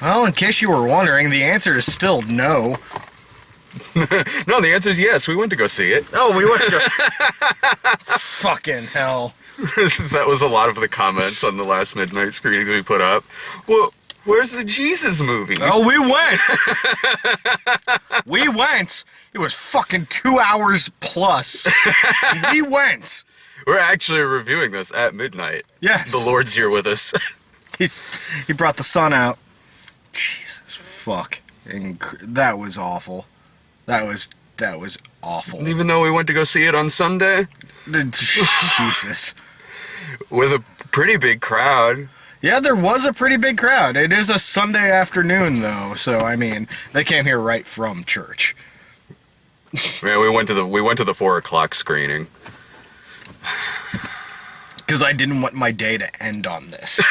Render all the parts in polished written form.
Well, in case you were wondering, the answer is still no. No, the answer is yes. We went to go see it. Oh, we went to go... Fucking hell. That was a lot of the comments on the last midnight screenings we put up. Well, where's the Jesus movie? Oh, we went. We went. It was fucking 2 hours plus. We went. We're actually reviewing this at midnight. Yes. The Lord's here with us. He brought the sun out. Jesus fuck. That was awful. That was awful. Even though we went to go see it on Sunday? Jesus. With a pretty big crowd. Yeah, there was a pretty big crowd. It is a Sunday afternoon, though, so, I mean, they came here right from church. Yeah, we went to the 4 o'clock screening. Because I didn't want my day to end on this.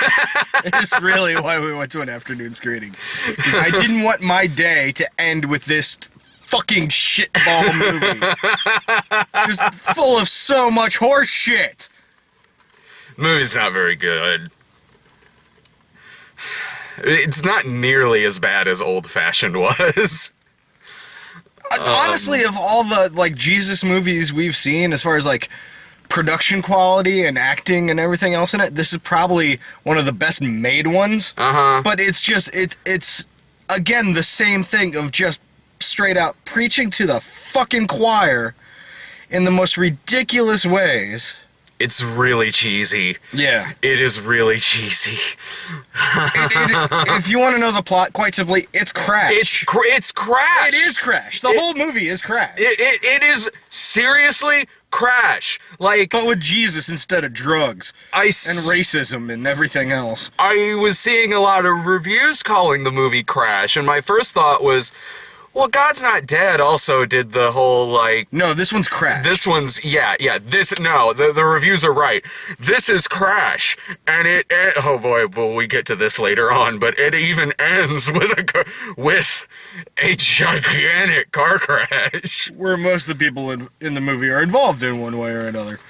It's really why we went to an afternoon screening. Because I didn't want my day to end with this fucking shitball movie. Just full of so much horse shit. The movie's not very good. It's not nearly as bad as Old Fashioned was. Honestly, of all the, like, Jesus movies we've seen, as far as, like, production quality and acting and everything else in it, this is probably one of the best made ones. Uh-huh. But it's just, it's, again, the same thing of just straight out preaching to the fucking choir in the most ridiculous ways. It's really cheesy. Yeah. It is really cheesy. If you want to know the plot, quite simply, it's Crash. It's Crash. It is Crash. The whole movie is Crash. It is seriously Crash. Like, but with Jesus instead of drugs. And racism and everything else. I was seeing a lot of reviews calling the movie Crash, and my first thought was, well, God's Not Dead also did the whole, like... No, this one's Crash. This one's, the reviews are right. This is Crash, and oh boy, well, we get to this later on, but it even ends with a gigantic car crash. Where most of the people in the movie are involved in one way or another.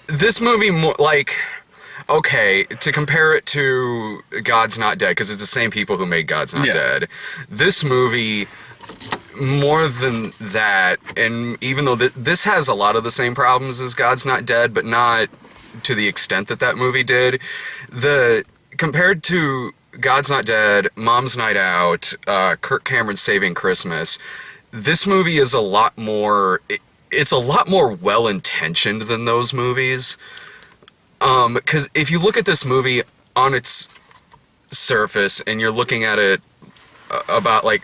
This movie, like... Okay, to compare it to God's Not Dead, because it's the same people who made God's Not Dead, this movie, more than that, and even though this has a lot of the same problems as God's Not Dead, but not to the extent that movie did, compared to God's Not Dead, Mom's Night Out, Kirk Cameron's Saving Christmas, this movie is a lot more, it's a lot more well-intentioned than those movies. Because if you look at this movie on its surface and you're looking at it about, like,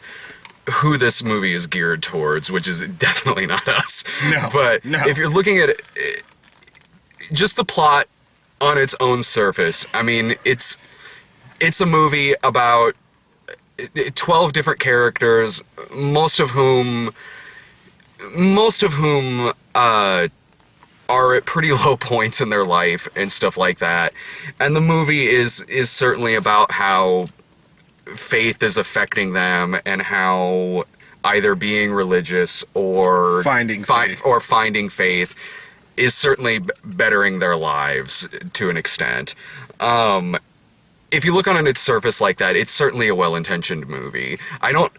who this movie is geared towards, which is definitely not us. No. But if you're looking at it, just the plot on its own surface, I mean, it's a movie about 12 different characters, most of whom are at pretty low points in their life and stuff like that. And the movie is certainly about how faith is affecting them and how either being religious or finding faith is certainly bettering their lives to an extent. If you look on its surface like that, it's certainly a well-intentioned movie.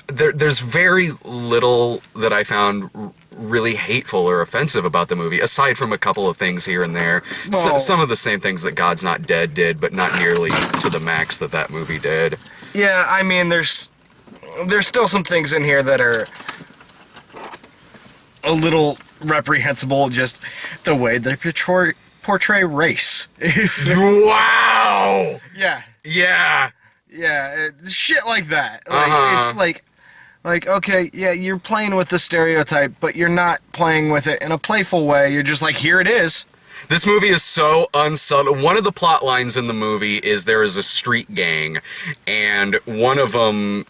There's very little that I found really hateful or offensive about the movie, aside from a couple of things here and there. Well, some of the same things that God's Not Dead did, but not nearly to the max that movie did. Yeah, I mean, there's still some things in here that are a little reprehensible, just the way they portray race. Wow! Yeah. Yeah. Yeah, shit like that. Like, it's like, okay, yeah, you're playing with the stereotype, but you're not playing with it in a playful way. You're just like, here it is. This movie is so unsubtle. One of the plot lines in the movie is there is a street gang, and one of them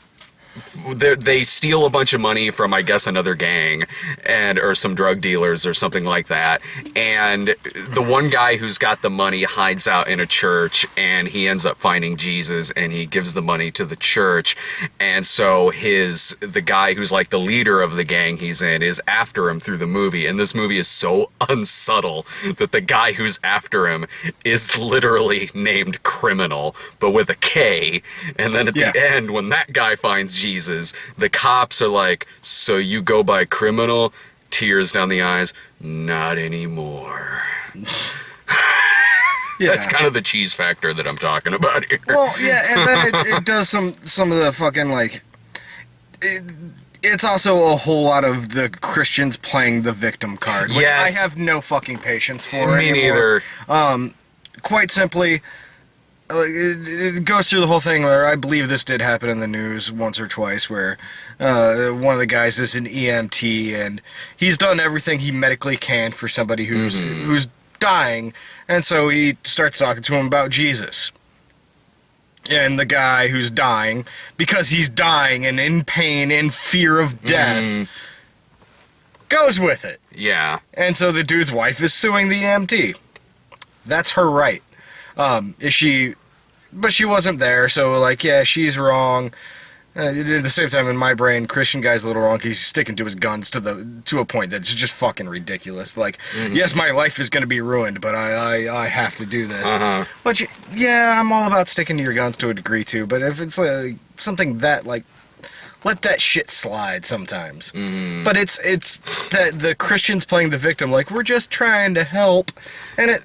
they steal a bunch of money from, I guess, another gang or some drug dealers or something like that. And the one guy who's got the money hides out in a church, and he ends up finding Jesus, and he gives the money to the church. And so the guy who's like the leader of the gang he's in is after him through the movie. And this movie is so unsubtle that the guy who's after him is literally named Criminal, but with a K. And then at the end, when that guy finds Jesus, the cops are like, "So you go by Criminal?" Tears down the eyes. "Not anymore." Yeah. That's kind of the cheese factor that I'm talking about here. Well, yeah, and then it does some of the fucking, like... It's also a whole lot of the Christians playing the victim card, which I have no fucking patience for Me anymore. neither. Quite simply, it goes through the whole thing where I believe this did happen in the news once or twice, where one of the guys is an EMT, and he's done everything he medically can for somebody who's dying, and so he starts talking to him about Jesus. And the guy who's dying, because he's dying and in pain, in fear of death, goes with it. Yeah. And so the dude's wife is suing the EMT. That's her right. But she wasn't there, so, like, yeah, she's wrong. At the same time, in my brain, Christian guy's a little wrong. He's sticking to his guns to a point that's just fucking ridiculous. Like, yes, my life is going to be ruined, but I have to do this. But yeah, I'm all about sticking to your guns to a degree too. But if it's something that, like, let that shit slide sometimes. But it's that the Christians playing the victim, like, we're just trying to help, and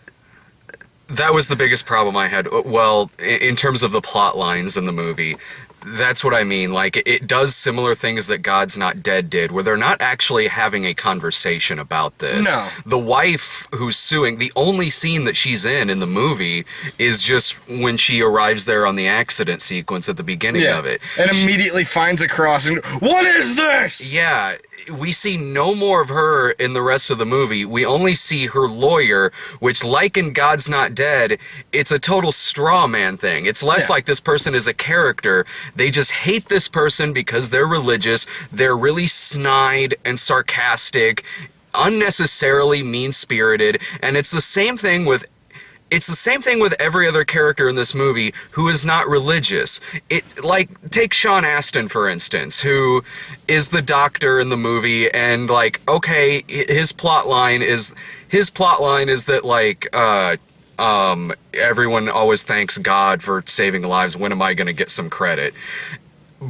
that was the biggest problem I had. Well, in terms of the plot lines in the movie. That's what I mean. Like, it does similar things that God's Not Dead did, where they're not actually having a conversation about this. No. The wife who's suing, the only scene that she's in the movie is just when she arrives there on the accident sequence at the beginning of it. And immediately finds a cross and, what is this? Yeah. We see no more of her in the rest of the movie. We only see her lawyer, which, like in God's Not Dead, it's a total straw man thing. It's less like this person is a character. They just hate this person because they're religious. They're really snide and sarcastic, unnecessarily mean-spirited, and it's the same thing with every other character in this movie who is not religious. Take Sean Astin, for instance, who is the doctor in the movie, and, like, okay, his plot line is that, like, everyone always thanks God for saving lives. When am I going to get some credit?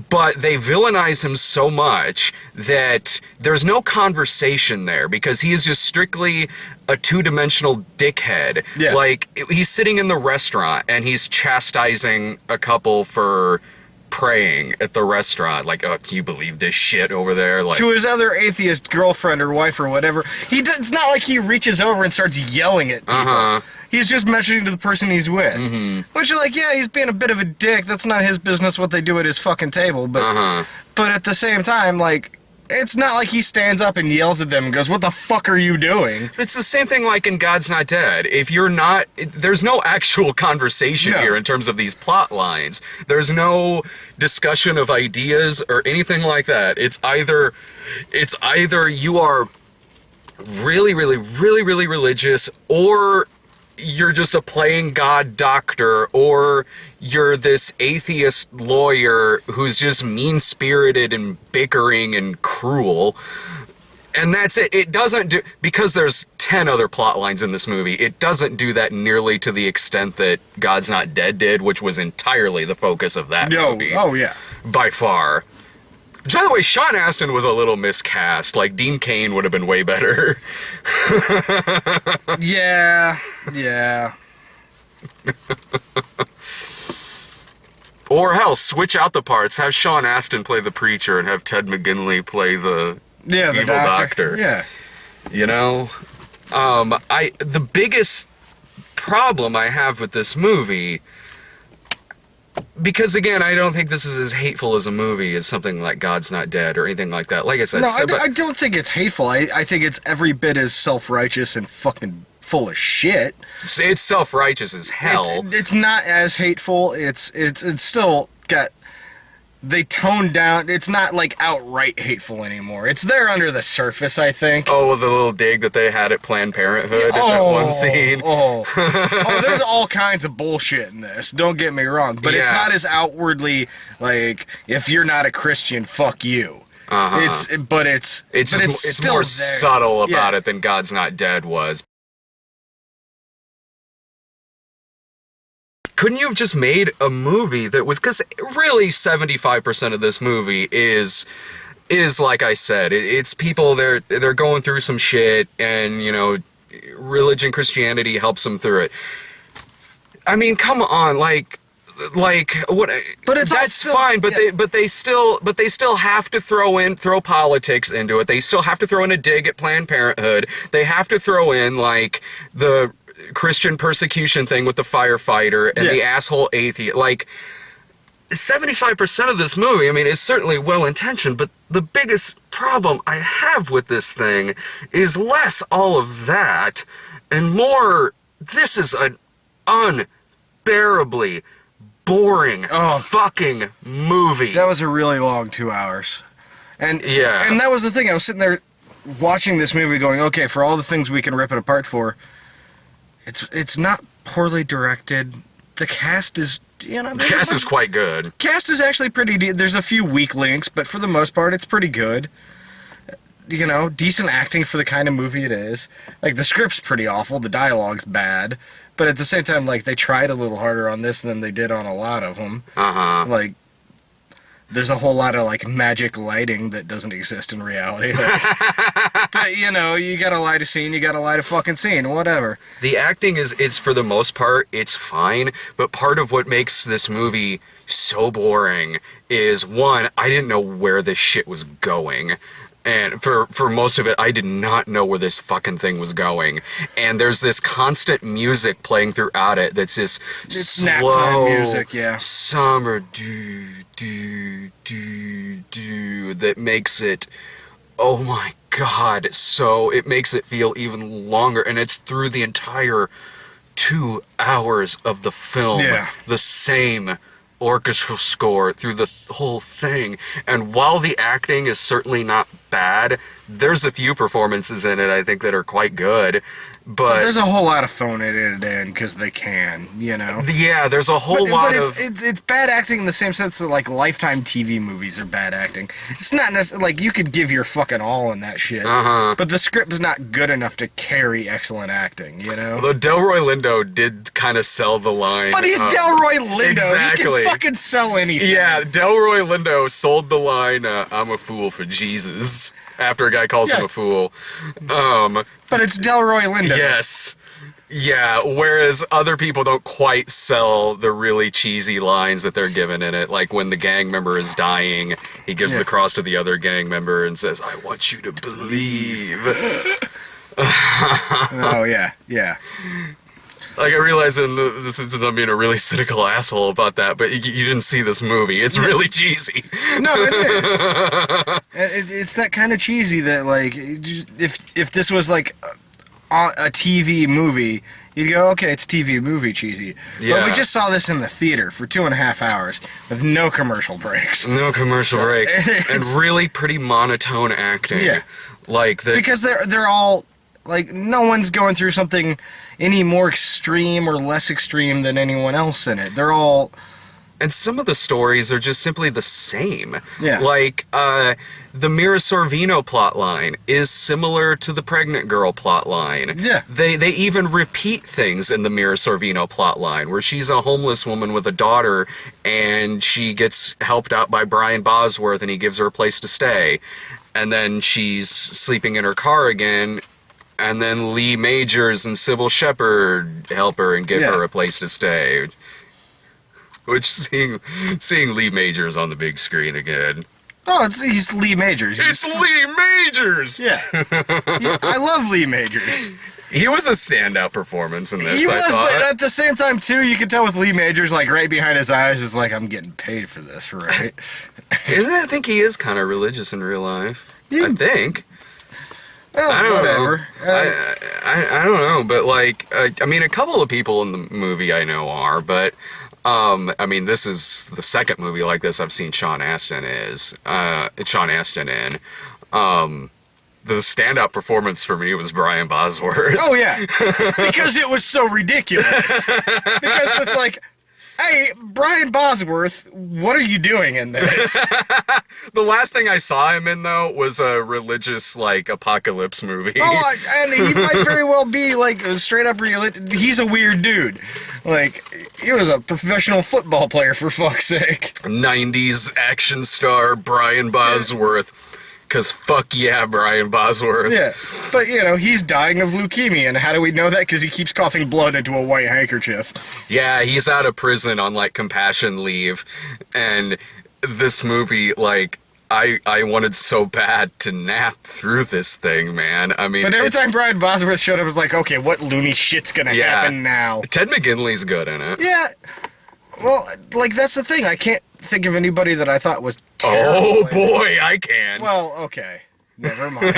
But they villainize him so much that there's no conversation there, because he is just strictly a two-dimensional dickhead. Yeah. Like, he's sitting in the restaurant and he's chastising a couple for praying at the restaurant. Like, oh, can you believe this shit over there? Like, to his other atheist girlfriend or wife or whatever. It's not like he reaches over and starts yelling at people. He's just mentioning to the person he's with. Which, like, yeah, he's being a bit of a dick. That's not his business what they do at his fucking table. But at the same time, like, it's not like he stands up and yells at them and goes, what the fuck are you doing? It's the same thing like in God's Not Dead. There's no actual conversation here in terms of these plot lines. There's no discussion of ideas or anything like that. It's either you are really, really, really, really religious, or you're just a playing God doctor, or you're this atheist lawyer who's just mean-spirited and bickering and cruel. And that's it. It doesn't do... Because there's 10 other plot lines in this movie, it doesn't do that nearly to the extent that God's Not Dead did, which was entirely the focus of that movie. Oh, yeah. By far. By the way, Sean Astin was a little miscast. Like, Dean Cain would have been way better. Yeah. Or hell, switch out the parts. Have Sean Astin play the preacher and have Ted McGinley play the evil doctor. Yeah. You know? The biggest problem I have with this movie... Because, again, I don't think this is as hateful as a movie as something like God's Not Dead or anything like that. Like I said... No, I don't think it's hateful. I think it's every bit as self-righteous and fucking full of shit. It's self-righteous as hell. It's not as hateful. It's still got... they toned down. It's not like outright hateful anymore. It's there under the surface, I think. Oh, the little dig that they had at Planned Parenthood in that one scene. There's all kinds of bullshit in this. Don't get me wrong, but it's not as outwardly like, if you're not a Christian, fuck you. It's still more there. subtle about it than God's Not Dead was. Couldn't you have just made a movie that was, because really 75% of this movie is like I said, it's people, they're going through some shit, and, you know, religion, Christianity helps them through it. I mean, come on, like what? But that's still fine. But they still have to throw politics into it. They still have to throw in a dig at Planned Parenthood. They have to throw in like the Christian persecution thing with the firefighter and the asshole atheist. Like 75% of this movie, I mean, is certainly well intentioned, but the biggest problem I have with this thing is less all of that and more, this is an unbearably boring fucking movie. That was a really long 2 hours. And that was the thing. I was sitting there watching this movie going, okay, for all the things we can rip it apart for, it's not poorly directed. The cast is, the cast is quite good. Cast is actually pretty, there's a few weak links, but for the most part, it's pretty good. You know, decent acting for the kind of movie it is. Like, the script's pretty awful, the dialogue's bad, but at the same time, like, they tried a little harder on this than they did on a lot of them. Like, there's a whole lot of, like, magic lighting that doesn't exist in reality. But, you know, you gotta light a scene, you gotta light a fucking scene, whatever. The acting is for the most part, it's fine, but part of what makes this movie so boring is, one, I didn't know where this shit was going. And for most of it, I did not know where this fucking thing was going. And there's this constant music playing throughout it that's this slow music, summer do that makes it, oh my god, so it makes it feel even longer. And it's through the entire 2 hours of the film, the same orchestral score through the whole thing. And while the acting is certainly not bad, there's a few performances in it I think that are quite good, but there's a whole lot of phoning it in because they can, you know. Yeah, there's a whole lot of it's bad acting in the same sense that like Lifetime TV movies are bad acting. It's not necessarily like you could give your fucking all in that shit, but the script is not good enough to carry excellent acting, you know. Although Delroy Lindo did kind of sell the line, but he's Delroy Lindo. Exactly. He can fucking sell anything. Yeah, Delroy Lindo sold the line, "I'm a fool for Jesus," after a guy calls him a fool. But it's Delroy Lindo. Yes. Yeah, whereas other people don't quite sell the really cheesy lines that they're given in it. Like when the gang member is dying, he gives the cross to the other gang member and says, "I want you to believe." Oh, yeah. Like, I realize in this instance I'm being a really cynical asshole about that, but you didn't see this movie. It's really cheesy. No, it is. It's that kind of cheesy that, like, if this was, like, a TV movie, you'd go, okay, it's TV movie cheesy. Yeah. But we just saw this in the theater for 2.5 hours with no commercial breaks. No commercial breaks. And really pretty monotone acting. Yeah. Like the, because they're all, like, no one's going through something any more extreme or less extreme than anyone else in it. They're all... And some of the stories are just simply the same. Yeah. Like, the Mira Sorvino plotline is similar to the pregnant girl plotline. Yeah. They even repeat things in the Mira Sorvino plotline, where she's a homeless woman with a daughter, and she gets helped out by Brian Bosworth, and he gives her a place to stay. And then she's sleeping in her car again, and then Lee Majors and Sybil Shepherd help her and give her a place to stay. Which, seeing Lee Majors on the big screen again. Oh, he's Lee Majors. It's Lee Majors! Yeah. I love Lee Majors. He was a standout performance in this, He was, I thought. but at the same time, too, you can tell with Lee Majors, like, right behind his eyes is like, I'm getting paid for this, right? I think he is kind of religious in real life. I think. Well, I don't whatever. know. I don't know, but, like, I mean, a couple of people in the movie I know are, but I mean, this is the second movie like this I've seen Sean Astin in. The standout performance for me was Brian Bosworth. Oh, yeah. Because it was so ridiculous. Because it's like, hey, Brian Bosworth, what are you doing in this? The last thing I saw him in, though, was a religious, like, apocalypse movie. Oh, and he might very well be, like, a straight-up he's a weird dude. Like, he was a professional football player, for fuck's sake. 90s action star Brian Bosworth. Because fuck yeah, Brian Bosworth. Yeah, but, you know, he's dying of leukemia, and how do we know that? Because he keeps coughing blood into a white handkerchief. Yeah, he's out of prison on, like, compassion leave, and this movie, like, I wanted so bad to nap through this thing, man. I mean, but every time Brian Bosworth showed up, it was like, okay, what loony shit's gonna happen now? Ted McGinley's good in it. Yeah, well, like, that's the thing, I can't think of anybody that I thought was terrible. Oh boy, I can. Well, okay. Never mind.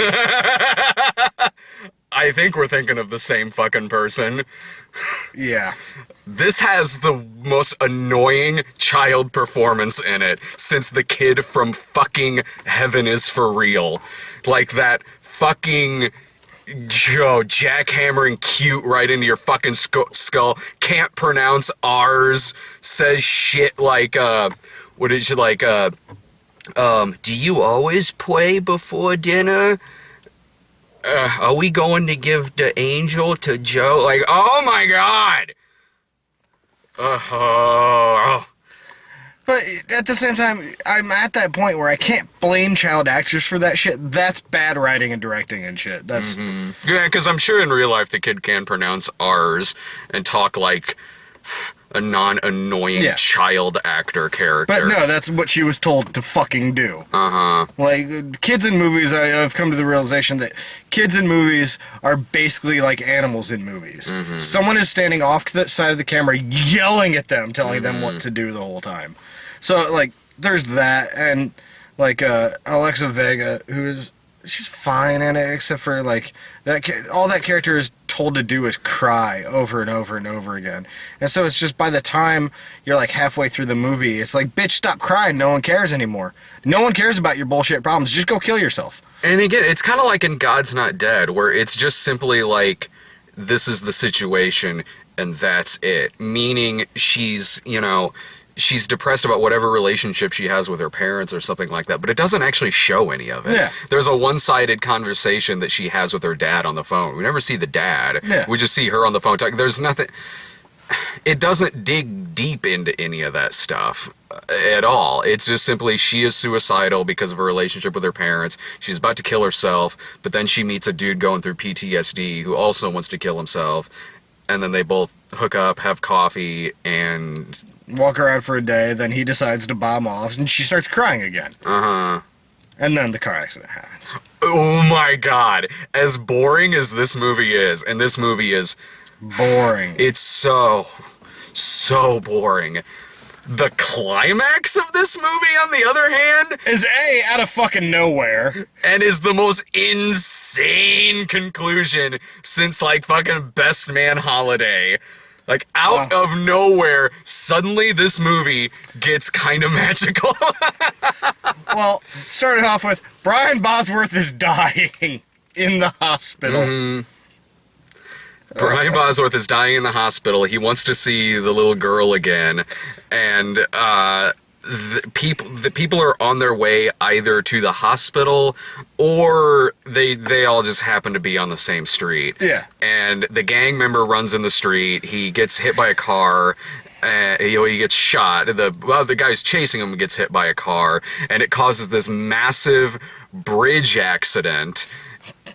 I think we're thinking of the same fucking person. Yeah. This has the most annoying child performance in it since the kid from fucking Heaven is for Real. Like that fucking jackhammering cute right into your fucking skull. Can't pronounce R's. Says shit like, what is it like, do you always pray before dinner? Are we going to give the angel to Joe? Like, oh my god! But at the same time, I'm at that point where I can't blame child actors for that shit. That's bad writing and directing and shit. That's Yeah, because I'm sure in real life the kid can pronounce R's and talk like a non-annoying child actor character. But no, that's what she was told to fucking do. Like, kids in movies, I've come to the realization that kids in movies are basically like animals in movies. Someone is standing off to the side of the camera yelling at them, telling them what to do the whole time. So, like, there's that, and, like, Alexa Vega, she's fine in it, except for, like, all that character is told to do is cry over and over and over again. And so it's just by the time you're, like, halfway through the movie, it's like, bitch, stop crying, no one cares anymore. No one cares about your bullshit problems, just go kill yourself. And again, it's kind of like in God's Not Dead, where it's just simply like, this is the situation, and that's it. Meaning she's, you know, she's depressed about whatever relationship she has with her parents or something like that, but it doesn't actually show any of it. Yeah. There's a one-sided conversation that she has with her dad on the phone. We never see the dad. Yeah. We just see her on the phone talking. There's nothing... It doesn't dig deep into any of that stuff at all. It's just simply she is suicidal because of her relationship with her parents. She's about to kill herself, but then she meets a dude going through PTSD who also wants to kill himself, and then they both hook up, have coffee, and... walk around for a day, then he decides to bomb off, and she starts crying again. And then the car accident happens. Oh my god. As boring as this movie is, and this movie is... boring. It's so boring. The climax of this movie, on the other hand... is out of fucking nowhere. And is the most insane conclusion since, like, fucking Best Man Holiday. Like, out of nowhere, suddenly this movie gets kind of magical. Well, started off with, Brian Bosworth is dying in the hospital. Brian Bosworth is dying in the hospital. He wants to see the little girl again. And, the people are on their way either to the hospital or they all just happen to be on the same street. Yeah. And the gang member runs in the street. He gets hit by a car. He gets shot. The guy's chasing him gets hit by a car, and it causes this massive bridge accident.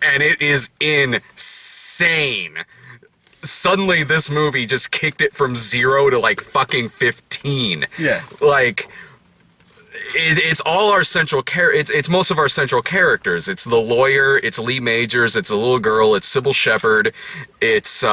And it is insane. Suddenly, this movie just kicked it from 0 to, like, fucking 15. Yeah. Like, it's all our central it's most of our central characters. It's the lawyer, it's Lee Majors, it's a little girl, it's Sybil Shepherd, it's,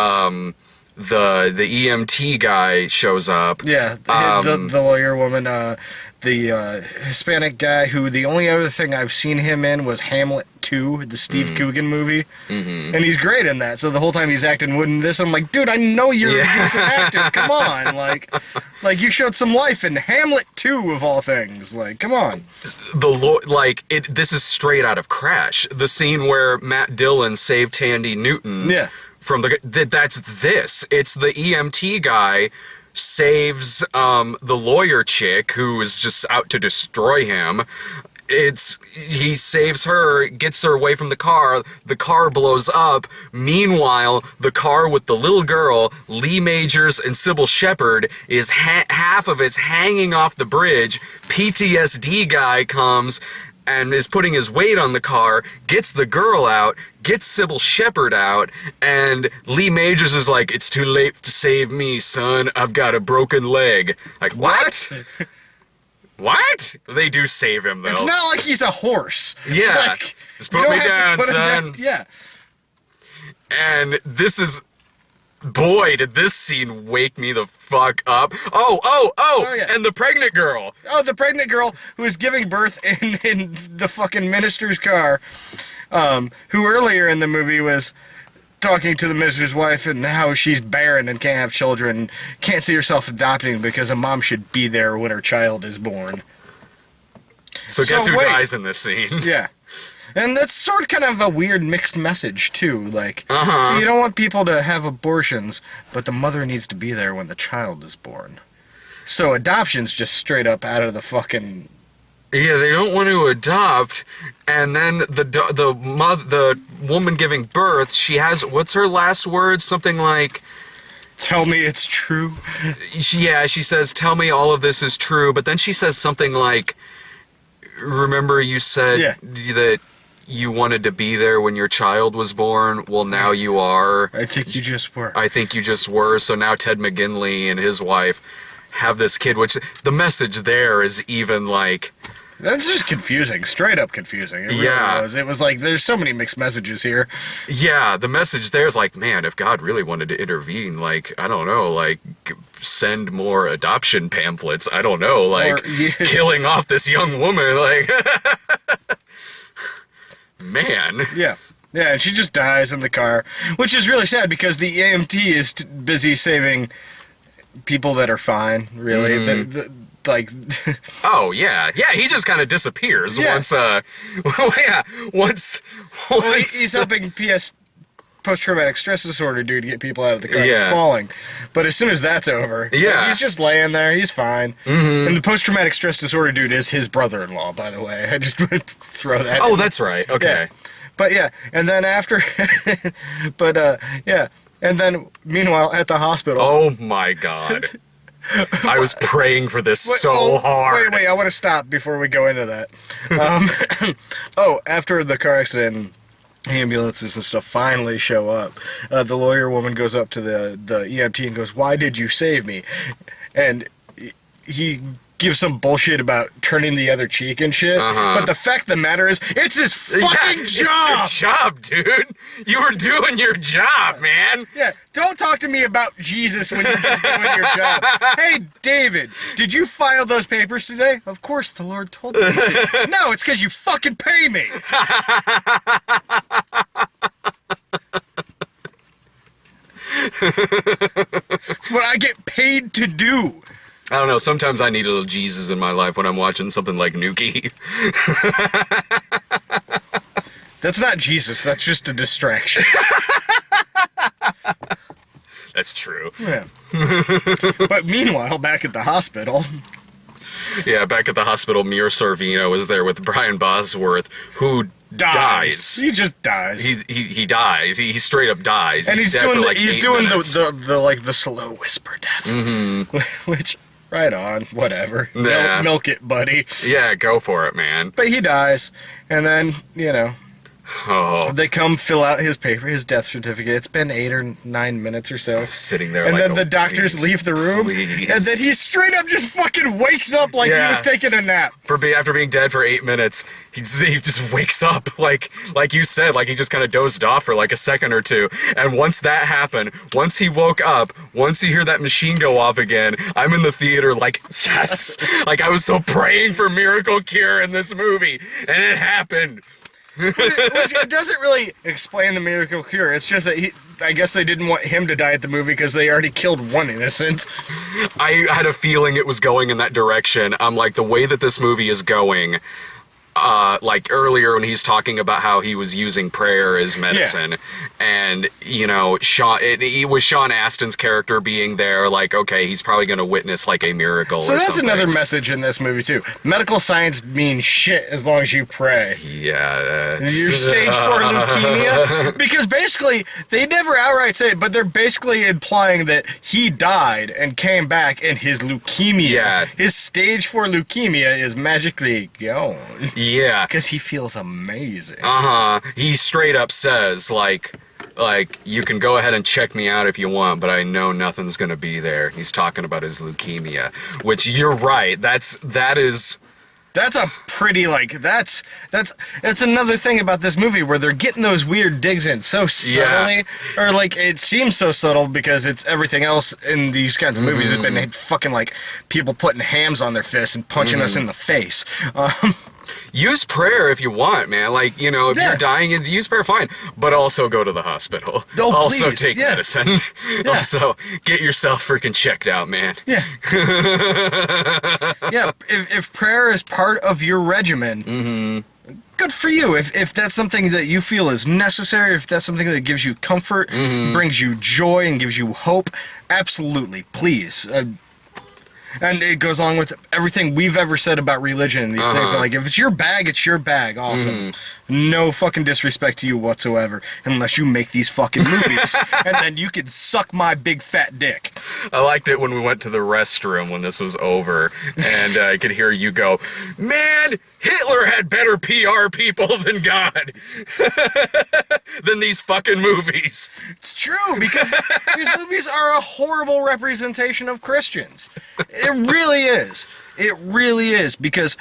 the EMT guy shows up. Yeah, the lawyer woman, the Hispanic guy who the only other thing I've seen him in was Hamlet 2, the Steve Coogan movie. And he's great in that. So the whole time he's acting wooden this, I'm like, dude, I know you're a decent actor. Come on. Like you showed some life in Hamlet 2 of all things. Like, come on. This is straight out of Crash. The scene where Matt Dillon saved Tandy Newton. Yeah. From that's this. It's the EMT guy saves the lawyer chick who is just out to destroy him. He saves her, gets her away from the car blows up. Meanwhile, the car with the little girl, Lee Majors and Sybil Shepherd, is half of it's hanging off the bridge. PTSD guy comes and is putting his weight on the car, gets the girl out, gets Sybil Shepherd out, and Lee Majors is like, it's too late to save me, son. I've got a broken leg. Like, what? What? They do save him, though. It's not like he's a horse. Yeah. Like, just put me down, son. Yeah. And this is... Boy, did this scene wake me the fuck up. Oh, yeah. And the pregnant girl. Oh, the pregnant girl who is giving birth in the fucking minister's car, who earlier in the movie was talking to the minister's wife and how she's barren and can't have children, can't see herself adopting because a mom should be there when her child is born. So guess who dies in this scene? Yeah. And that's sort of kind of a weird mixed message, too. Like, you don't want people to have abortions, but the mother needs to be there when the child is born. So adoption's just straight up out of the fucking... Yeah, they don't want to adopt, and then the woman giving birth, she has... What's her last words? Something like... Tell me it's true. She says, tell me all of this is true, but then she says something like, remember you said that... You wanted to be there when your child was born. Well, now you are. I think you just were. I think you just were. So now Ted McGinley and his wife have this kid, which the message there is even like... That's just confusing. Straight up confusing. It really was. It was like, there's so many mixed messages here. Yeah, the message there is like, man, if God really wanted to intervene, like, I don't know, like, send more adoption pamphlets. I don't know, like, killing off this young woman, like... Man. Yeah. Yeah, and she just dies in the car, which is really sad because the EMT is busy saving people that are fine, really. Oh, yeah. Yeah, he just kind of disappears once, he's helping post-traumatic stress disorder dude get people out of the car. He's falling. But as soon as that's over, he's just laying there. He's fine. And the post-traumatic stress disorder dude is his brother-in-law, by the way. I just would throw that in. That's right. Okay. Yeah. But yeah, and then after... And then, meanwhile, at the hospital... Oh, my God. I was praying for this hard. Wait, I want to stop before we go into that. After the car accident... ambulances and stuff finally show up. The lawyer woman goes up to the EMT and goes, "Why did you save me?" And he gives some bullshit about turning the other cheek and shit. But the fact of the matter is, it's his fucking job! It's your job, dude! You were doing your job, man! Yeah, don't talk to me about Jesus when you're just doing your job. Hey, David, did you file those papers today? Of course, the Lord told me to. No, it's because you fucking pay me! It's what I get paid to do. I don't know, sometimes I need a little Jesus in my life when I'm watching something like Nuki. That's not Jesus, that's just a distraction. That's true. Yeah. But meanwhile, back at the hospital... Yeah, back at the hospital, Mira Sorvino is there with Brian Bosworth, who dies. He just dies. He dies. He straight up dies. And he's doing the slow whisper death. Which, right on, whatever. Nah. Milk it, buddy. Yeah, go for it, man. But he dies, and then, Oh. They come fill out his paper, his death certificate. It's been 8 or 9 minutes or so. Sitting there, and like, then the doctors leave the room, please. and then he straight up just fucking wakes up like he was taking a nap. After being dead for 8 minutes, he just wakes up like you said, like he just kind of dozed off for like a second or two. And once that happened, once he woke up, once you hear that machine go off again, I'm in the theater like, yes! Like I was so praying for miracle cure in this movie, and it happened. Which it doesn't really explain the miracle cure. It's just that I guess they didn't want him to die at the movie because they already killed one innocent. I had a feeling it was going in that direction. I'm like, the way that this movie is going, like earlier when he's talking about how he was using prayer as medicine, and you know, it was Sean Astin's character being there, like, okay, he's probably going to witness like a miracle. So or that's something. another message in this movie too. Medical science means shit as long as you pray. Yeah, Your stage 4 leukemia, because basically they never outright say it, but they're basically implying that he died and came back, and his leukemia, his stage 4 leukemia, is magically gone. Yeah. Because he feels amazing. He straight up says, like, you can go ahead and check me out if you want, but I know nothing's gonna be there. He's talking about his leukemia, which you're right. That's a pretty, like, that's another thing about this movie where they're getting those weird digs in so subtly, or like it seems so subtle because it's everything else in these kinds of movies has been fucking like people putting hams on their fists and punching us in the face. Use prayer if you want, man. Like, you know, if you're dying, use prayer, fine. But also go to the hospital. Oh, also please. take medicine. Also, get yourself freaking checked out, man. Yeah. If prayer is part of your regimen, good for you. If that's something that you feel is necessary, if that's something that gives you comfort, brings you joy, and gives you hope, absolutely, please. And it goes along with everything we've ever said about religion. These things are like, if it's your bag, it's your bag. Awesome. No fucking disrespect to you whatsoever, unless you make these fucking movies. And then you can suck my big fat dick. I liked it when we went to the restroom when this was over, and I could hear you go, man, Hitler had better PR people than God. Than these fucking movies. It's true, because these movies are a horrible representation of Christians. It really is. It really is, because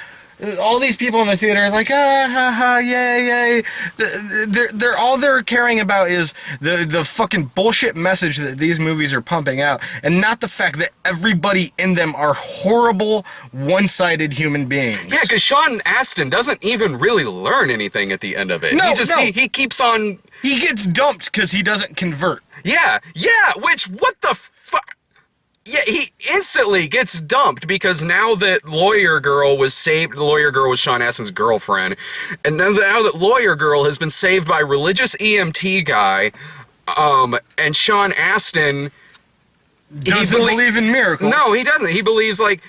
all these people in the theater are like, yay. They're all they're caring about is the fucking bullshit message that these movies are pumping out, and not the fact that everybody in them are horrible, one-sided human beings. Yeah, because Sean Astin doesn't even really learn anything at the end of it. No, he keeps on... He gets dumped because he doesn't convert. Yeah, which, what the fuck? Yeah, he instantly gets dumped because now that lawyer girl was saved, the lawyer girl was Sean Astin's girlfriend, and now that lawyer girl has been saved by religious EMT guy, and Sean Astin doesn't believe in miracles. No, he doesn't. He believes, like,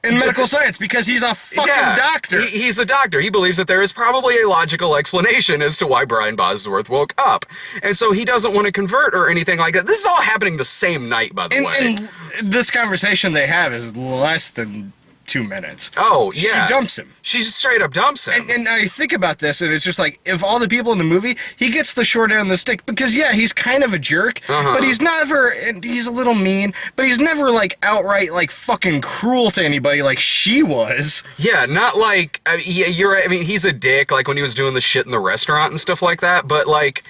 in medical science, because he's a fucking doctor. He's a doctor. He believes that there is probably a logical explanation as to why Brian Bosworth woke up. And so he doesn't want to convert or anything like that. This is all happening the same night, by the way. And this conversation they have is less than 2 minutes. Oh, yeah. She dumps him. She straight up dumps him. And I think about this, and it's just like, if all the people in the movie, he gets the short end of the stick, because, yeah, he's kind of a jerk, but he's never, and he's a little mean, but he's never, like, outright, like, fucking cruel to anybody like she was. Yeah, not like, you're right, I mean, he's a dick, like, when he was doing the shit in the restaurant and stuff like that, but, like...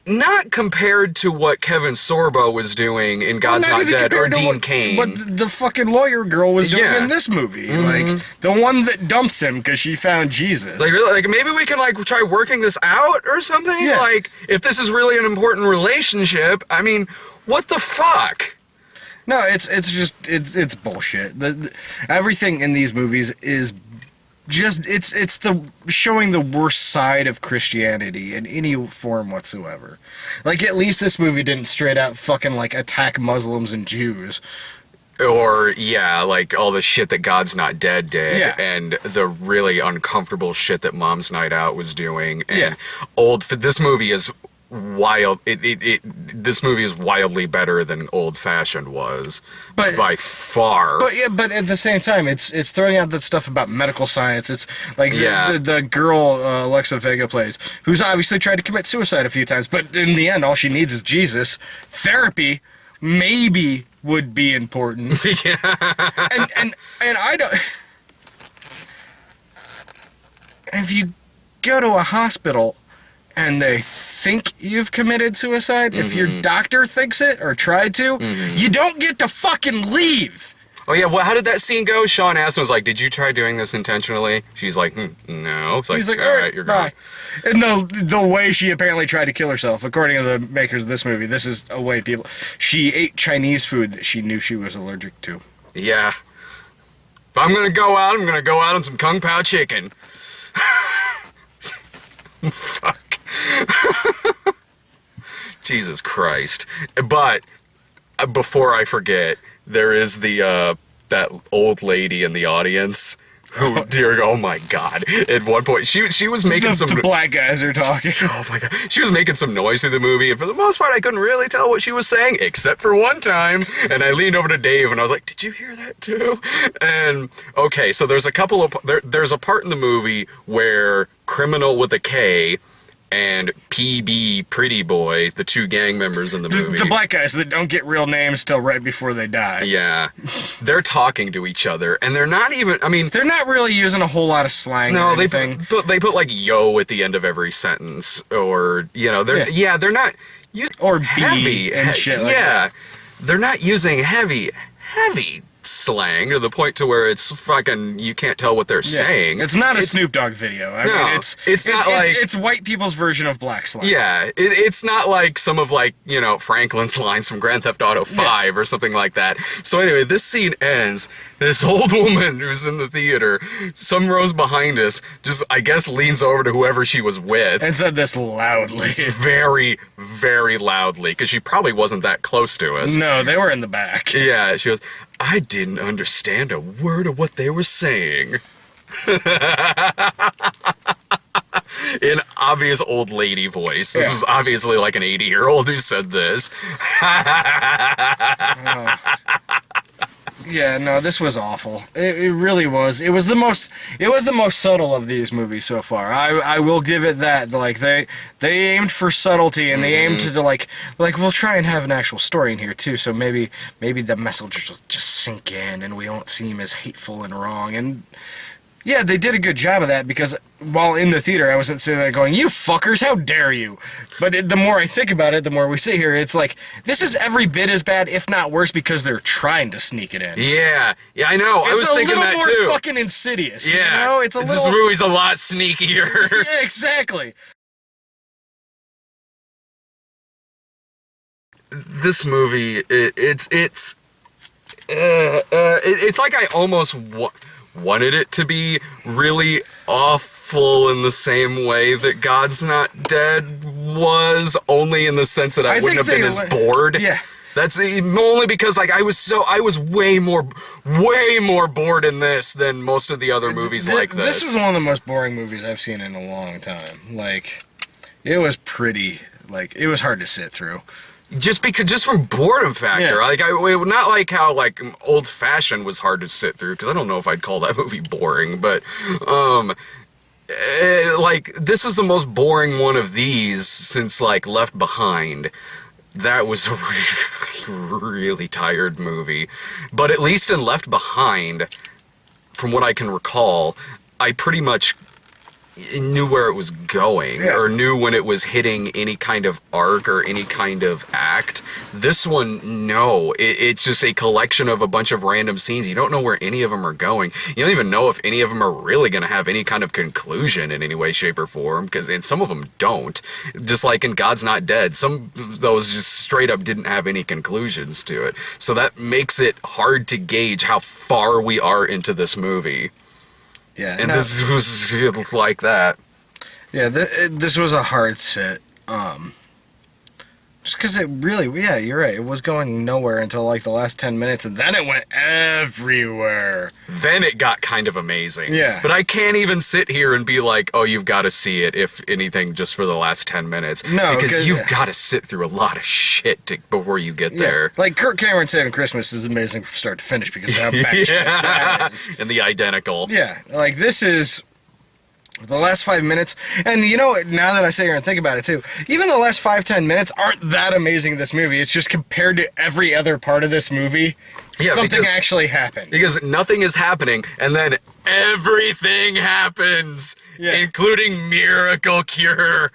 Not compared to what Kevin Sorbo was doing in God's Not Dead or Dean Cain. What the fucking lawyer girl was doing in this movie. Like, the one that dumps him because she found Jesus. Like, maybe we can, like, try working this out or something? Yeah. Like, if this is really an important relationship, I mean, what the fuck? No, it's bullshit. Everything in these movies is just it's the showing the worst side of Christianity in any form whatsoever. Like, at least this movie didn't straight out fucking, like, attack Muslims and Jews. Or, yeah, like all the shit that God's Not Dead did, and the really uncomfortable shit that Mom's Night Out was doing. And this movie is this movie is wildly better than Old Fashioned was, But- by far. But at the same time, it's throwing out that stuff about medical science. It's like Yeah. the girl Alexa Vega plays, who's obviously tried to commit suicide a few times, but in the end, all she needs is Jesus. Therapy maybe would be important. Yeah. and I don't. If you go to a hospital and they think you've committed suicide, if your doctor thinks it or tried to, you don't get to fucking leave. Oh yeah, well, how did that scene go? Sean Astin was like, "Did you try doing this intentionally?" She's like, "No." It's like, He's like, "All right, you're bye." gone." And the way she apparently tried to kill herself, according to the makers of this movie, this is a way people. She ate Chinese food that she knew she was allergic to. Yeah. If I'm gonna go out, I'm gonna go out on some Kung Pao chicken. Fuck. Jesus Christ. But before I forget, there is the that old lady in the audience who, oh my god, at one point she was making The black guys are talking. Oh my god, she was making some noise through the movie, and for the most part I couldn't really tell what she was saying, except for one time, and I leaned over to Dave and I was like, "Did you hear that too?" And okay, so there's there's a part in the movie where Criminal with a K and PB Pretty Boy, the two gang members in the movie. The black guys that don't get real names till right before they die. Yeah. They're talking to each other, and they're not even, I mean... They're not really using a whole lot of slang or anything. They put like, yo at the end of every sentence, or, you know, they're not using Or B heavy and shit like that. They're not using heavy slang to the point to where it's fucking, you can't tell what they're saying. It's not a Snoop Dogg video. I mean, it's white people's version of black slang. Yeah, it's not like some of, like, you know, Franklin's lines from Grand Theft Auto 5 or something like that. So anyway, this scene ends. This old woman who's in the theater, some rows behind us, just, I guess, leans over to whoever she was with. And said this loudly. Very, very loudly, because she probably wasn't that close to us. No, they were in the back. Yeah, she goes, "I didn't understand a word of what they were saying." In obvious old lady voice. This was obviously like an 80-year-old who said this. Yeah, no, this was awful. It really was. It was the most subtle of these movies so far. I will give it that. Like they aimed for subtlety, and they aimed to like we'll try and have an actual story in here too. So maybe the message will just sink in, and we won't seem as hateful and wrong. And yeah, they did a good job of that, because while in the theater, I wasn't sitting there going, "You fuckers, how dare you!" But the more I think about it, the more we sit here, it's like, this is every bit as bad, if not worse, because they're trying to sneak it in. Yeah, I know. I was thinking that too. It's a little more fucking insidious. Yeah, you know? It's this movie's a lot sneakier. Yeah, exactly. This movie, it's like I almost wanted it to be really awful in the same way that God's Not Dead was, only in the sense that I wouldn't have been as bored. Yeah. That's only because, like, I was way more bored in this than most of the other movies like this. This was one of the most boring movies I've seen in a long time. Like, it was pretty, like, it was hard to sit through. Just from boredom factor. Yeah. Like, not like how, like, Old Fashioned was hard to sit through, because I don't know if I'd call that movie boring, but, like, this is the most boring one of these since, like, Left Behind. That was a really, really tired movie. But at least in Left Behind, from what I can recall, I pretty much knew where it was going, or knew when it was hitting any kind of arc or any kind of act. This one, no. It's just a collection of a bunch of random scenes. You don't know where any of them are going. You don't even know if any of them are really going to have any kind of conclusion in any way, shape, or form, and some of them don't. Just like in God's Not Dead, some of those just straight up didn't have any conclusions to it. So that makes it hard to gauge how far we are into this movie. Yeah, and this was like that. Yeah, this was a hard sit. Just because it really, yeah, you're right. It was going nowhere until like the last 10 minutes, and then it went everywhere. Then it got kind of amazing. Yeah. But I can't even sit here and be like, oh, you've got to see it, if anything, just for the last 10 minutes. No, because you've got to sit through a lot of shit before you get there. Like Kirk Cameron Saving Christmas is amazing from start to finish because of how batshit that is. And the identical. Yeah, like this is the last 5 minutes, and you know, now that I sit here and think about it too, even the last 5-10 minutes aren't that amazing in this movie. It's just compared to every other part of this movie, something actually happened. Because nothing is happening, and then everything happens, including miracle cure.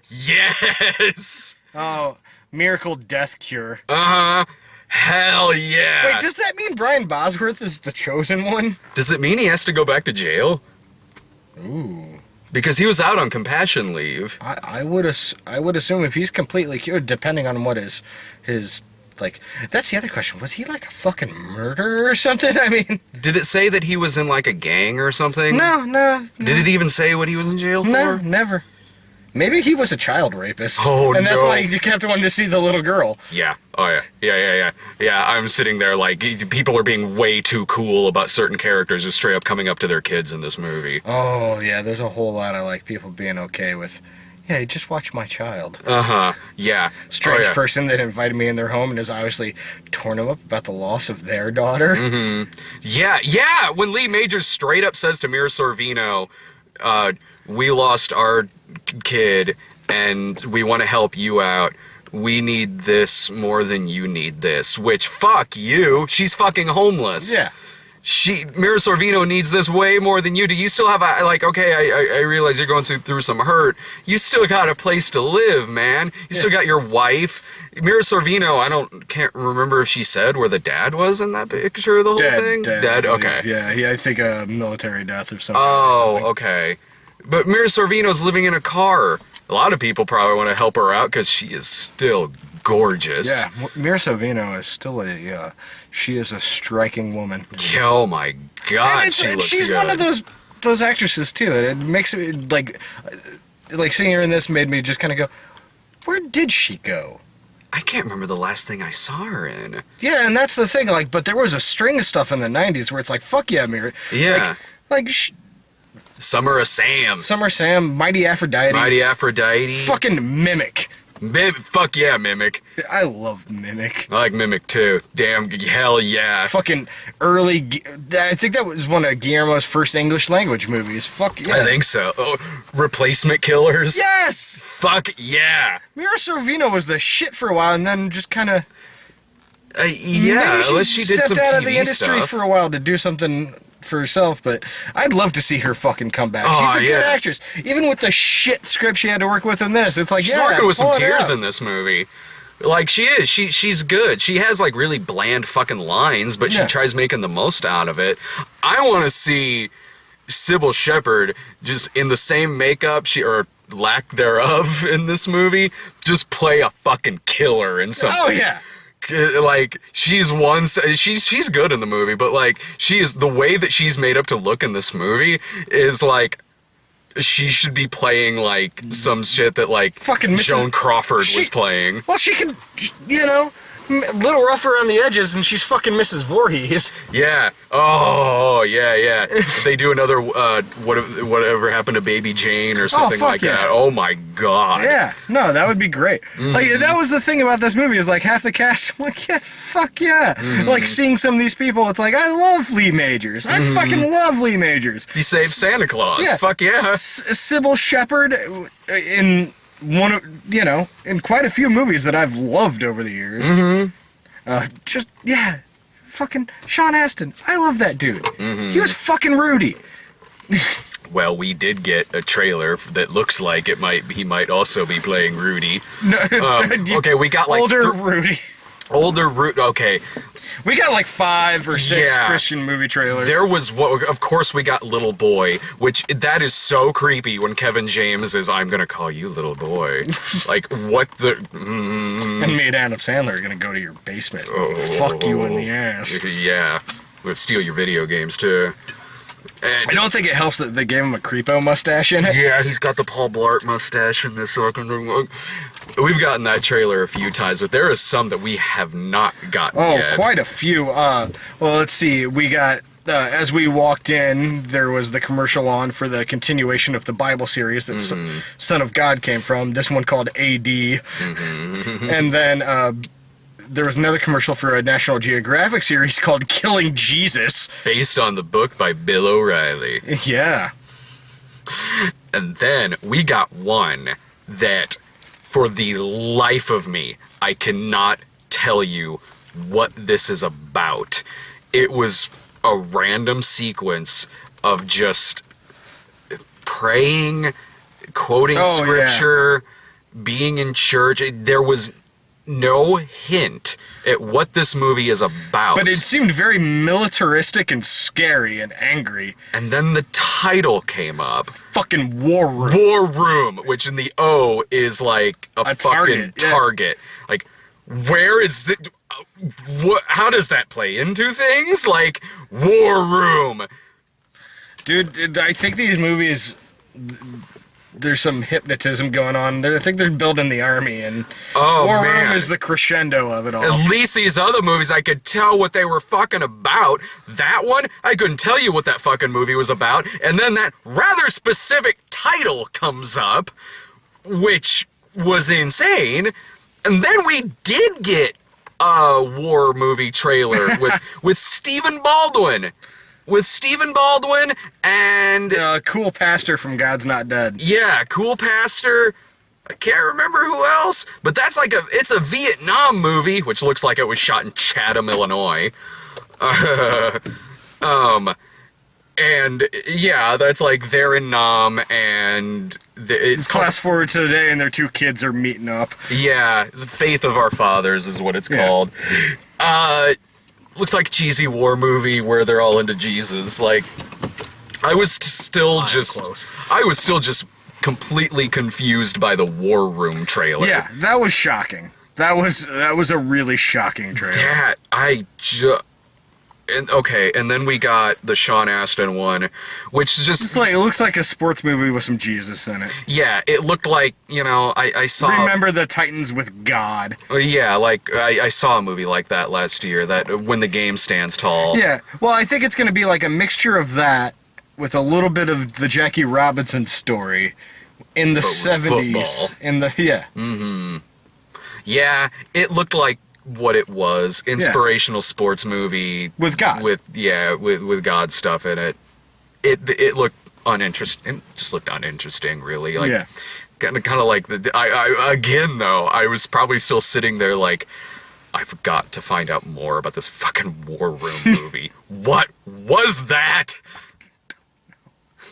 Yes! Oh, miracle death cure. Uh-huh. Hell yeah! Wait, does that mean Brian Bosworth is the chosen one? Does it mean he has to go back to jail? Ooh. Because he was out on compassion leave. I would assume if he's completely cured, depending on what his like, that's the other question. Was he like a fucking murderer or something? I mean, did it say that he was in like a gang or something? No. Did it even say what he was in jail for? No, never. Maybe he was a child rapist. Oh, and that's why he kept wanting to see the little girl. Yeah. Oh, yeah. Yeah, I'm sitting there like, people are being way too cool about certain characters just straight up coming up to their kids in this movie. Oh, yeah, there's a whole lot of, like, people being okay with, yeah, just watch my child. Uh-huh, yeah. Strange person that invited me in their home and has obviously torn them up about the loss of their daughter. Mm-hmm. Yeah, when Lee Majors straight up says to Mira Sorvino, we lost our kid and we want to help you out. We need this more than you need this. Which, fuck you. She's fucking homeless. Yeah. Mira Sorvino needs this way more than you do. You still have I realize you're going through some hurt. You still got a place to live, man. You still got your wife. Mira Sorvino, can't remember if she said where the dad was in that picture of the whole thing. Dead. Okay. Yeah, I think a military death or something. Oh, okay. But Mira Sorvino's living in a car. A lot of people probably want to help her out because she is still gorgeous. Yeah, Mira Sorvino is still she is a striking woman. Oh my God, she looks she's good. One of those actresses too that it makes it like seeing her in this made me just kind of go, where did she go? I can't remember the last thing I saw her in. Yeah, and that's the thing. Like, but there was a string of stuff in the '90s where it's like, fuck yeah, Mira. Yeah. Summer of Sam. Mighty Aphrodite. Fucking Mimic. Fuck yeah, Mimic. I love Mimic. I like Mimic too. Damn, hell yeah. Fucking early. I think that was one of Guillermo's first English language movies. Fuck yeah. I think so. Oh, Replacement Killers. Yes. Fuck yeah. Mira Sorvino was the shit for a while, and then just kind of. Yeah, unless she did some stepped out of TV the industry stuff for a while to do something for herself, but I'd love to see her fucking come back. Oh, she's a good actress. Even with the shit script she had to work with in this, it's like, she's working with some tears in this movie. Like, she is. She's good. She has, like, really bland fucking lines, but she tries making the most out of it. I want to see Sybil Shepherd just in the same makeup, or lack thereof in this movie, just play a fucking killer in something. Oh, yeah. Like, she's good in the movie, but like, the way that she's made up to look in this movie is like, she should be playing like some shit that like fucking Joan Crawford was playing. Well, she can, a little rougher on the edges, and she's fucking Mrs. Voorhees. Yeah. Oh, yeah. If they do another whatever happened to Baby Jane or something like that. Oh my God. Yeah. No, that would be great. Mm-hmm. Like, that was the thing about this movie is like half the cast. I'm like, yeah, fuck yeah. Mm-hmm. Like seeing some of these people, it's like, I love Lee Majors. I fucking love Lee Majors. He saved Santa Claus. Yeah. Fuck yeah. Sybil Shepherd in one of, in quite a few movies that I've loved over the years. Mm-hmm. Fucking Sean Astin. I love that dude. Mm-hmm. He was fucking Rudy. Well, we did get a trailer that looks like he might also be playing Rudy. Okay, we got like older Rudy. Older Rudy. Okay. We got like 5 or 6 Christian movie trailers. There was, of course, we got Little Boy, which that is so creepy when Kevin James is, I'm gonna call you Little Boy. Like, what the? And me and Adam Sandler are gonna go to your basement and fuck you in the ass. Yeah, we'll steal your video games too. And I don't think it helps that they gave him a creepo mustache in it. Yeah, he's got the Paul Blart mustache in this fucking thing. We've gotten that trailer a few times, but there is some that we have not gotten yet. Oh, quite a few. Well, let's see. We got, as we walked in, there was the commercial on for the continuation of the Bible series that Son of God came from. This one called A.D. And then there was another commercial for a National Geographic series called Killing Jesus. Based on the book by Bill O'Reilly. Yeah. And then we got one that, for the life of me, I cannot tell you what this is about. It was a random sequence of just praying, quoting scripture, being in church. There was no hint at what this movie is about. But it seemed very militaristic and scary and angry. And then the title came up. Fucking War Room. War Room, which in the O is like a fucking target. Yeah. Like, where is the... What? How does that play into things? Like, War Room. Dude, I think these movies... There's some hypnotism going on. I think they're building the army, and War Room is the crescendo of it all. At least these other movies, I could tell what they were fucking about. That one, I couldn't tell you what that fucking movie was about. And then that rather specific title comes up, which was insane. And then we did get a war movie trailer with Stephen Baldwin. With Stephen Baldwin and... Cool Pastor from God's Not Dead. Yeah, Cool Pastor. I can't remember who else. But that's like it's a Vietnam movie, which looks like it was shot in Chatham, Illinois. And yeah, that's like they're in Nam, and it's fast forward to today, and their two kids are meeting up. Yeah, Faith of Our Fathers is what it's called. Looks like a cheesy war movie where they're all into Jesus. Like, I was still just completely confused by the War Room trailer. Yeah, that was shocking. That was a really shocking trailer. And then we got the Sean Astin one, which just... It looks like a sports movie with some Jesus in it. Yeah, it looked like, I saw... Remember the Titans with God. Yeah, like, I saw a movie like that last year, that When the Game Stands Tall. Yeah, well, I think it's going to be like a mixture of that with a little bit of the Jackie Robinson story in the 70s. Mm-hmm. Yeah, it looked like what it was, inspirational sports movie with God, with God stuff in it. It looked uninteresting. It just looked uninteresting, really. Like, kind of like I was probably still sitting there like, I've got to find out more about this fucking War Room movie. What was that?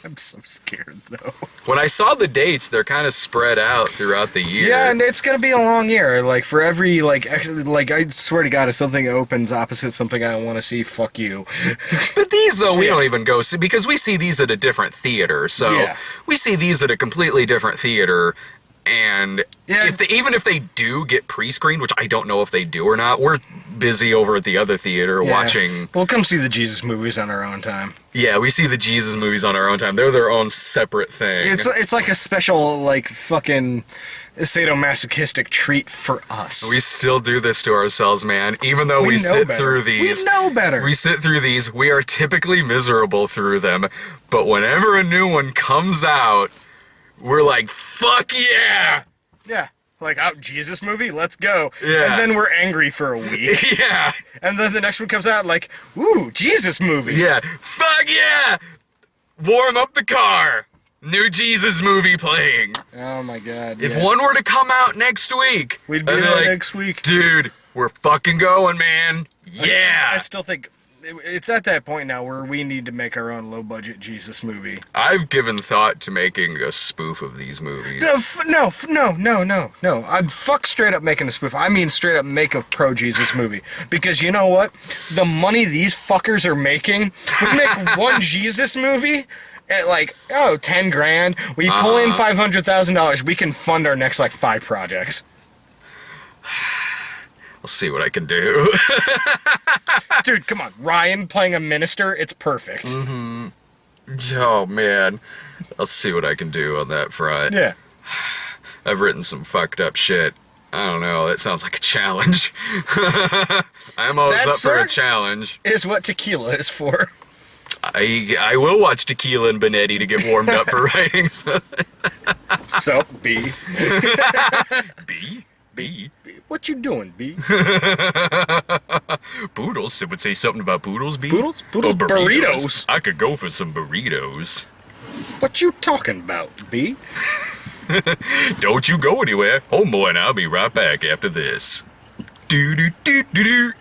I'm so scared, though. When I saw the dates, they're kind of spread out throughout the year. Yeah, and it's gonna be a long year. Like, for every, I swear to God, if something opens opposite something I want to see, fuck you. But these, though, we don't even go see, because we see these at a different theater. So we see these at a completely different theater. And even if they do get pre-screened, which I don't know if they do or not, we're busy over at the other theater watching... We'll come see the Jesus movies on our own time. Yeah, we see the Jesus movies on our own time. They're their own separate thing. It's like a special, fucking sadomasochistic treat for us. We still do this to ourselves, man. Even though we sit through these... We know better. We sit through these. We are typically miserable through them. But whenever a new one comes out... We're like, fuck yeah! Yeah. Like, Jesus movie? Let's go. Yeah. And then we're angry for a week. Yeah. And then the next one comes out like, ooh, Jesus movie. Yeah. Fuck yeah! Warm up the car. New Jesus movie playing. Oh my God. If one were to come out next week, we'd be there next week. Dude, we're fucking going, man. Yeah. I still think... It's at that point now where we need to make our own low-budget Jesus movie. I've given thought to making a spoof of these movies. No. I'd fuck straight up making a spoof. I mean straight up make a pro-Jesus movie. Because you know what? The money these fuckers are making, we make one Jesus movie at 10 grand. We pull in $500,000. We can fund our next 5 projects. I'll see what I can do. Dude, come on. Ryan playing a minister, it's perfect. Mm-hmm. Oh, man. I'll see what I can do on that front. Yeah. I've written some fucked up shit. I don't know. That sounds like a challenge. I'm always That, up for a sir, challenge. is what tequila is for. I will watch Tequila and Benetti to get warmed up for writing. So, B. B? What you doing, B? Poodles? It would say something about poodles, B? Poodles? Oh, Burritos. I could go for some burritos. What you talking about, B? Don't you go anywhere. Homeboy and I'll be right back after this. Do do do do do.